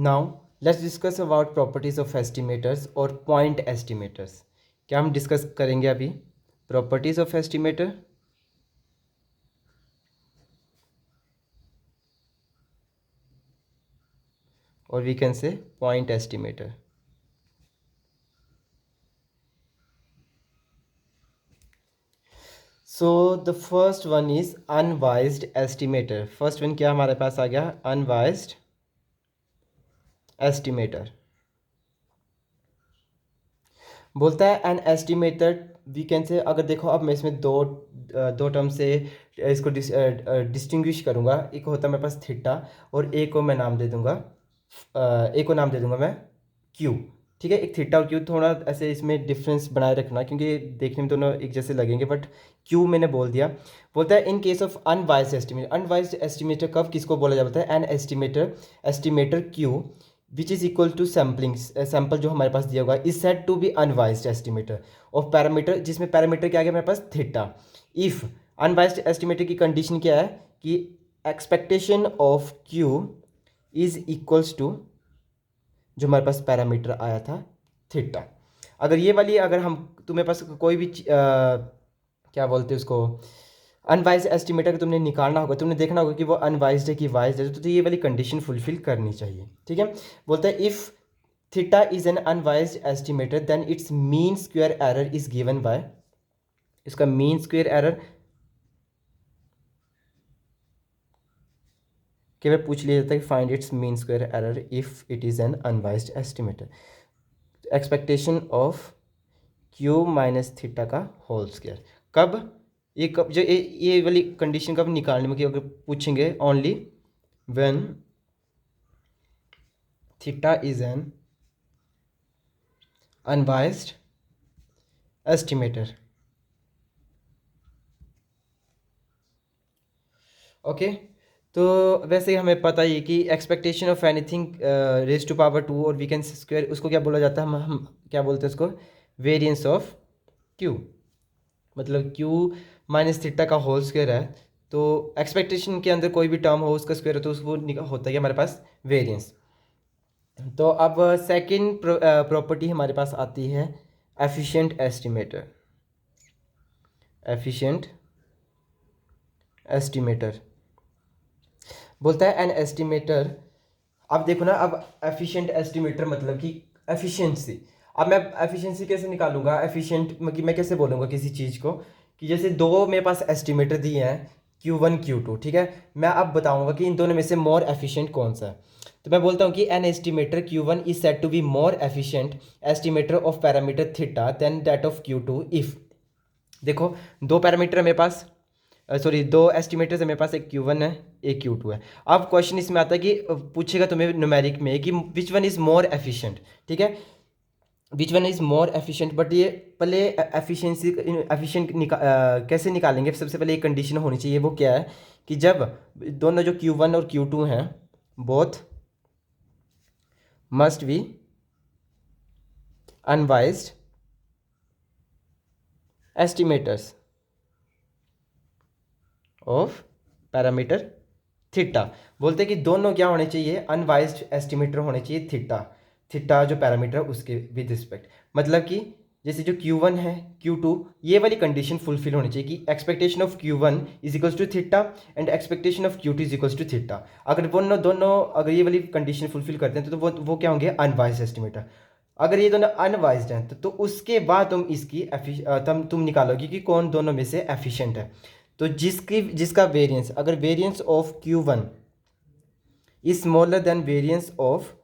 Now let's discuss about properties of estimators और point estimators. क्या हम डिस्कस करेंगे अभी प्रॉपर्टीज ऑफ एस्टिमेटर और we can say point estimator. So the first one is unbiased estimator. First one क्या हमारे पास आ गया, अनवाइज्ड एस्टिमेटर। बोलता है एन एस्टिमेटर वी कैन से, अगर देखो अब मैं इसमें दो टर्म से इसको डिस्टिंग्विश करूँगा। एक होता है मेरे पास थीटा और एक को मैं नाम दे दूँगा एक को नाम दे दूँगा मैं क्यू। ठीक है, एक थीटा और क्यू, थोड़ा ऐसे इसमें डिफरेंस बनाए रखना क्योंकि देखने में दोनों एक जैसे लगेंगे, बट क्यू मैंने बोल दिया। बोलता है in case of unbiased estimator. Unbiased estimator कब किसको बोला जाता है, an estimator q which is equal to sampling, sample जो हमारे पास दिया होगा is said to be unbiased estimator of parameter, जिसमें पैरामीटर क्या आ गया मेरे पास थीटा। इफ अनवाइज्ड एस्टिमेटर की कंडीशन क्या है कि expectation of q is equals to जो हमारे पास पैरामीटर आया था थीटा। अगर ये वाली, अगर हम तुम्हें पास कोई भी क्या बोलते हैं उसको, अनवाइज एस्टिमेटर का तुमने निकालना होगा, तुमने देखना होगा कि वो अनवाइज्ड है कि वाइज्ड है, तो ये वाली कंडीशन फुलफिल करनी चाहिए। ठीक है, बोलता है if theta is an unbiased estimator then its mean square error is given by, इसका मीन स्क्वायर एरर केवल पूछ लिया जाता है कि find its mean square error if it is an unbiased estimator. Expectation of q minus theta का whole square. कब ये, कब जो ये वाली कंडीशन कब निकालने में, कि अगर पूछेंगे only when theta is an unbiased estimator. Okay, तो वैसे ही हमें पता ही है कि expectation of anything raise to power two और वी कैन स्क्वायर, उसको क्या बोला जाता है, हम क्या बोलते हैं उसको, वेरिएंस ऑफ क्यू। मतलब क्यू माइनस थीटा का होल स्क्वायर है, तो एक्सपेक्टेशन के अंदर कोई भी टर्म हो उसका स्क्वायर हो तो वो होता है हमारे पास वेरिएंस। तो अब सेकंड प्रॉपर्टी हमारे पास आती है एफिशिएंट एस्टिमेटर। एफिशिएंट एस्टिमेटर बोलता है एन एस्टिमेटर। अब देखो ना, अब एफिशिएंट एस्टिमेटर मतलब कि एफिशिएंसी। अब मैं एफिशिएंसी कैसे निकालूंगा, एफिशिएंट कि मैं कैसे बोलूँगा किसी चीज़ को, कि जैसे दो मेरे पास एस्टिमेटर दिए हैं Q1 Q2, ठीक है, मैं अब बताऊंगा कि इन दोनों में से मोर एफिशिएंट कौन सा है। तो मैं बोलता हूँ कि an estimator Q1 is said to be more efficient estimator of parameter theta then that of Q2 if, देखो दो पैरामीटर है मेरे पास, सॉरी दो एस्टिमेटर्स है मेरे पास, एक Q1 है एक Q2 है। अब क्वेश्चन इसमें आता है कि पूछेगा तुम्हें न्यूमेरिक में कि which one is more efficient. ठीक है, which one is more efficient, but ये पहले एफिशिएंसी कैसे निकालेंगे, सबसे पहले एक कंडीशन होनी चाहिए, वो क्या है कि जब दोनों जो Q1 और Q2 हैं both must be unbiased estimators of parameter theta. बोलते हैं कि दोनों क्या होने चाहिए, अनवाइज्ड एस्टिमेटर होने चाहिए थीटा, थीटा जो पैरामीटर है उसके विद रिस्पेक्ट। मतलब कि जैसे जो Q1 है Q2, ये वाली कंडीशन फुलफिल होनी चाहिए कि expectation of Q1 is equals to theta and expectation of Q2 is equals to theta. अगर दोनों दोनों अगर ये वाली कंडीशन फुलफिल करते हैं तो वो क्या होंगे, अनवाइज्ड एस्टिमेटर। अगर ये दोनों अनवाइज्ड हैं तो उसके बाद तुम इसकी तुम निकालोगे कि कौन दोनों में से एफिशिएंट है। तो जिसका वेरिएंस, अगर variance of Q1 is smaller than variance of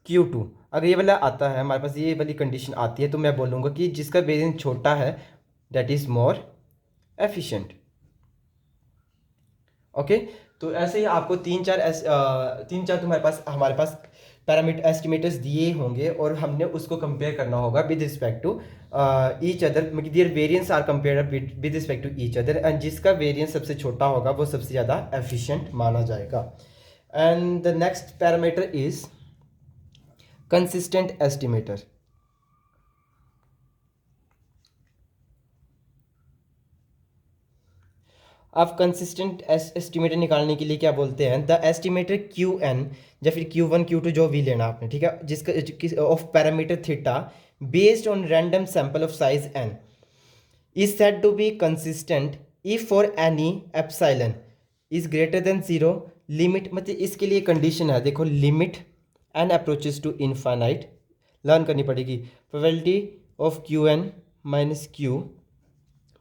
Q2, अगर ये वाला आता है हमारे पास, ये वाली कंडीशन आती है, तो मैं बोलूँगा कि जिसका वेरिएंस छोटा है that is more efficient. Okay, तो ऐसे ही आपको तीन चार तुम्हारे पास हमारे पास पैरामीटर एस्टिमेटर्स दिए होंगे और हमने उसको कंपेयर करना होगा with respect to each other, their variance are compare with respect to each other, and जिसका वेरिएंस सबसे छोटा होगा वो सबसे ज़्यादा एफिशिएंट माना जाएगा। And the next parameter is consistent estimator. आप कंसिस्टेंट एस्टिमेटर निकालने के लिए क्या बोलते हैं, द एस्टिमेटर क्यू एन या फिर क्यू वन क्यू टू जो भी लेना आपने, ठीक है, जिसका of parameter theta based on random sample of size n is said to be consistent if for any epsilon is greater than zero limit, मतलब इसके लिए कंडीशन है, देखो, limit n approaches to infinite, learn करनी पड़ेगी, probability of Q n minus Q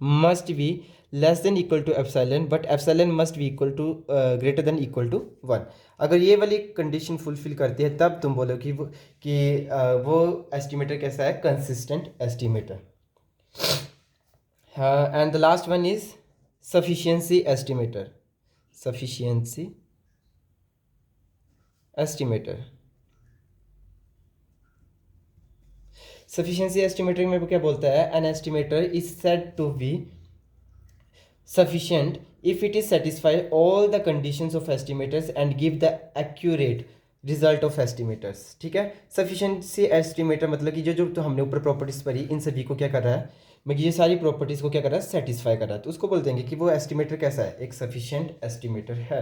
must be less than equal to epsilon, but epsilon must be equal to greater than equal to one. अगर ये वाली condition fulfil करती है तब तुम बोलो कि वो एस्टिमेटर कैसा है, consistent estimator. And the last one is sufficiency estimator. Sufficiency estimator. Sufficiency estimator में वो क्या बोलता है, an estimator is said to be sufficient if it is satisfy all the conditions of estimators and give the accurate result of estimators, ठीक है। Sufficiency estimator मतलब कि जो जो तो हमने ऊपर प्रॉपर्टीज पढ़ी, इन सभी को क्या कर रहा है, मतलब ये सारी प्रॉपर्टीज़ को क्या कर रहा है, सेटिस्फाई कर रहा है, तो उसको बोल देंगे कि वो एस्टिमेटर कैसा है, एक सफिशिएंट एस्टिमेटर है।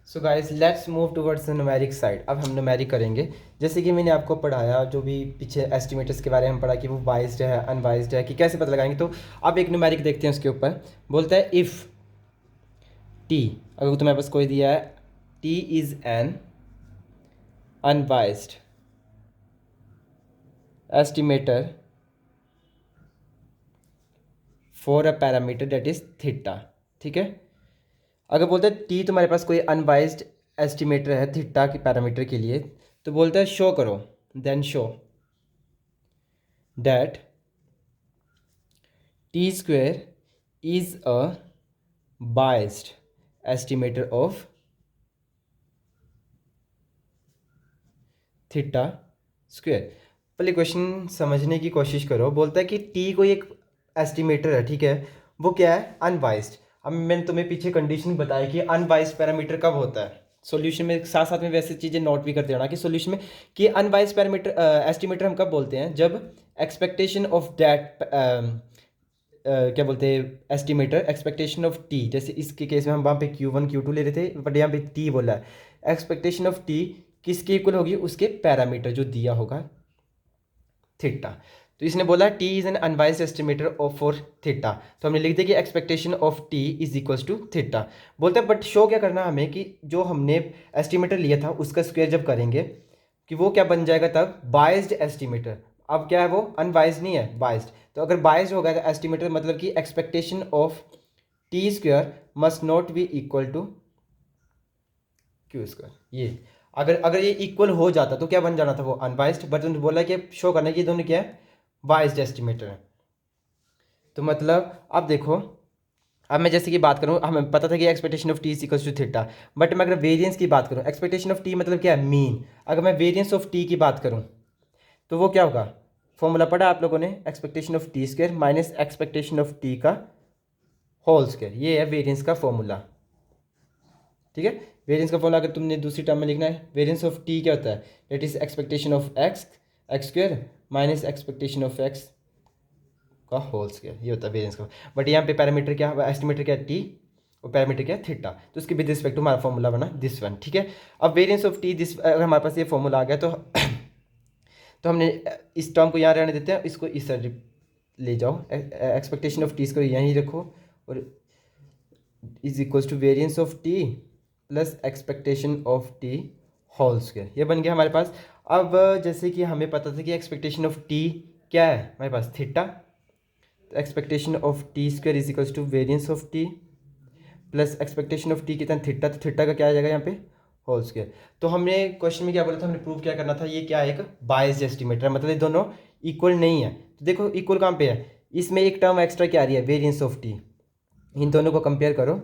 So guys let's move towards the numeric side. अब हम न्यूमेरिक करेंगे, जैसे कि मैंने आपको पढ़ाया, जो भी पीछे एस्टिमेटर्स के बारे में पढ़ा कि वो बाइस्ड है, अनबाइस्ड है, कि कैसे पता लगाएंगे। तो अब एक न्यूमेरिक देखते हैं, उसके ऊपर बोलता है इफ़ टी, अगर तुम्हारे पास कोई दिया है, T is an unbiased estimator for a parameter that is theta, ठीक है। अगर बोलते हैं टी तुम्हारे पास कोई अनबाइज्ड एस्टिमेटर है थीटा के पैरामीटर के लिए, तो बोलता है शो करो, then show that T square is a biased estimator of theta square. पहले क्वेश्चन समझने की कोशिश करो। बोलता है कि टी कोई एक एस्टिमेटर है, ठीक है, वो क्या है, अनबाइज्ड। अब मैंने तुम्हें पीछे कंडीशन बताया कि अनबाइज्ड पैरामीटर कब होता है, सॉल्यूशन में साथ साथ में वैसे चीज़ें नोट भी कर देना कि सॉल्यूशन में कि अनबाइज्ड पैरामीटर एस्टिमेटर हम कब बोलते हैं, जब एक्सपेक्टेशन ऑफ दैट क्या बोलते हैं एस्टिमेटर, एक्सपेक्टेशन ऑफ टी, जैसे इसके केस में हम वहाँ पे Q1 Q2 ले रहे थे, बट यहाँ पे टी बोला है, एक्सपेक्टेशन ऑफ टी किसके इक्वल होगी, उसके पैरामीटर जो दिया होगा थीटा। तो इसने बोला T is an unbiased estimator of for theta, तो हमने लिख दिया कि expectation of T is equals to theta. बोलते हैं बट शो क्या करना हमें कि जो हमने एस्टिमेटर लिया था उसका स्क्वायर जब करेंगे कि वो क्या बन जाएगा तब, बाइज्ड एस्टिमेटर। अब क्या है वो, अनबाइज्ड नहीं है, बाइज्ड। तो अगर बाइज्ड होगा तो एस्टिमेटर मतलब कि expectation of T square must not be equal to Q square. ये अगर अगर ये इक्वल हो जाता तो क्या बन जाना था, वो अनबाइज्ड, बट उन्होंने बोला कि शो करना कि दोनों क्या है, बाइज्ड एस्टिमेटर है। तो मतलब अब देखो, अब मैं जैसे कि बात करूँ, हमें पता था कि expectation of T is equals to theta, but मैं अगर वेरिएंस की बात करूँ, एक्सपेक्टेशन ऑफ टी मतलब क्या है, मीन। अगर मैं वेरिएंस ऑफ टी की बात करूँ तो वो क्या होगा, फॉर्मूला पढ़ा आप लोगों ने, expectation of T square minus expectation of T का होल स्क्वायर, ये है वेरिएंस का फॉर्मूला, ठीक है। वेरिएंस का फॉर्मूला अगर तुमने दूसरी टर्म में लिखना है, वेरिएंस ऑफ टी क्या होता है, that is expectation of x x square minus expectation of x का होल स्क्वायर, ये होता है वेरिएंस का। बट यहाँ पे पैरामीटर क्या, एस्टिमेटर क्या है टी, और पैरामीटर क्या है थीटा, तो उसके विद रिस्पेक्ट टू हमारा फॉर्मूला बना दिस वन, ठीक है। अब वेरिएंस ऑफ टी दिस, अगर हमारे पास ये फॉर्मूला आ गया तो हमने इस टर्म को यहाँ रहने देते हैं, इसको इस साइड ले जाओ, एक्सपेक्टेशन ऑफ टी इसको यहीं रखो, और is equals to variance of T plus expectation of T whole square, ये बन गया हमारे पास। अब जैसे कि हमें पता था कि एक्सपेक्टेशन ऑफ टी क्या है हमारे पास, थीटा, तो expectation of T square is equals to variance of T plus expectation of T कितना, थीटा, तो थीटा का क्या आ जाएगा यहाँ पे, होल स्क्वायर। तो हमने क्वेश्चन में क्या बोला था, हमने प्रूव क्या करना था, ये क्या है, एक बाइज्ड एस्टिमेटर है, मतलब ये दोनों इक्वल नहीं है। तो देखो इक्वल कहाँ पे है, इसमें एक टर्म एक्स्ट्रा क्या आ रही है, वेरिएंस ऑफ टी, इन दोनों को कंपेयर करो,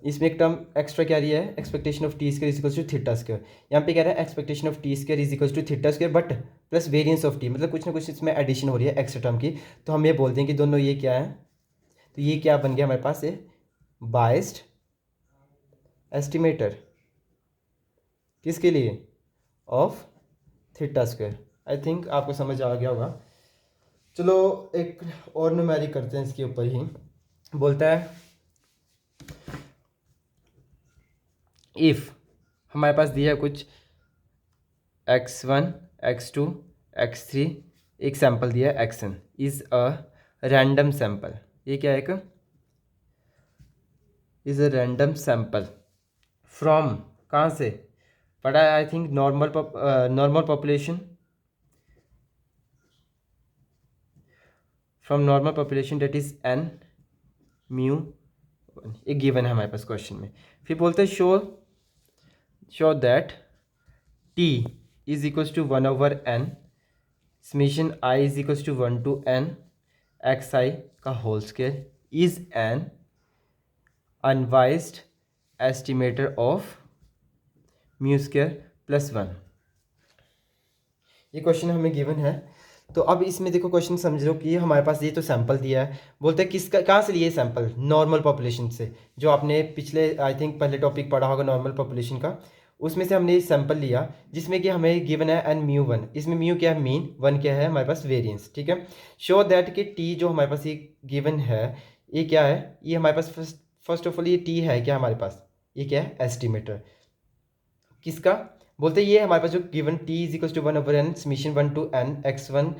इसमें एक टर्म एक्स्ट्रा क्या रही है, expectation of T square is equals to theta square, यहाँ पे कह रहा है expectation of T square is equals to theta square but plus variance of T, मतलब कुछ ना कुछ इसमें एडिशन हो रही है एक्स्ट्रा टर्म की। तो हम ये बोलते हैं कि दोनों ये क्या है, तो ये क्या बन गया हमारे पास, ये बाइज्ड एस्टिमेटर किसके लिए, of theta square. I think आपको समझ आ गया होगा। चलो एक और न्यूमेरिक करते हैं इसके ऊपर ही। बोलता है इफ़ हमारे पास दिया है कुछ x1 x2 x3, एक सैंपल दिया है xn is a random sample. ये क्या है? एक is a random sample from, कहाँ से पढ़ा है? I think normal population, from normal population that is n mu, एक गिवन है हमारे पास क्वेश्चन में। फिर बोलते हैं show that t is equals to 1/n, summation i is equals to 1 to n xi का whole square is an unbiased estimator of mu square plus 1। ये क्वेश्चन हमें गिवन है। तो अब इसमें देखो क्वेश्चन समझ लो कि हमारे पास ये तो सैंपल दिया है। बोलते हैं किसका, कहाँ से लिए सैंपल? नॉर्मल पॉपुलेशन से, जो आपने पिछले आई थिंक पहले टॉपिक पढ़ा होगा नॉर्मल पॉपुलेशन का, उसमें से हमने सैंपल लिया जिसमें कि हमें गिवन है एन म्यू वन। इसमें म्यू क्या है? मीन। वन क्या है? हमारे पास वेरिएंस। ठीक है। शो दैट कि टी जो हमारे पास ये गिवन है, ये क्या है? ये हमारे पास फर्स्ट ऑफ ऑल ये टी है क्या हमारे पास? ये क्या है? एस्टिमेटर किसका? बोलते हैं ये हमारे पास जो given t is equal to 1/n summation 1 to n x1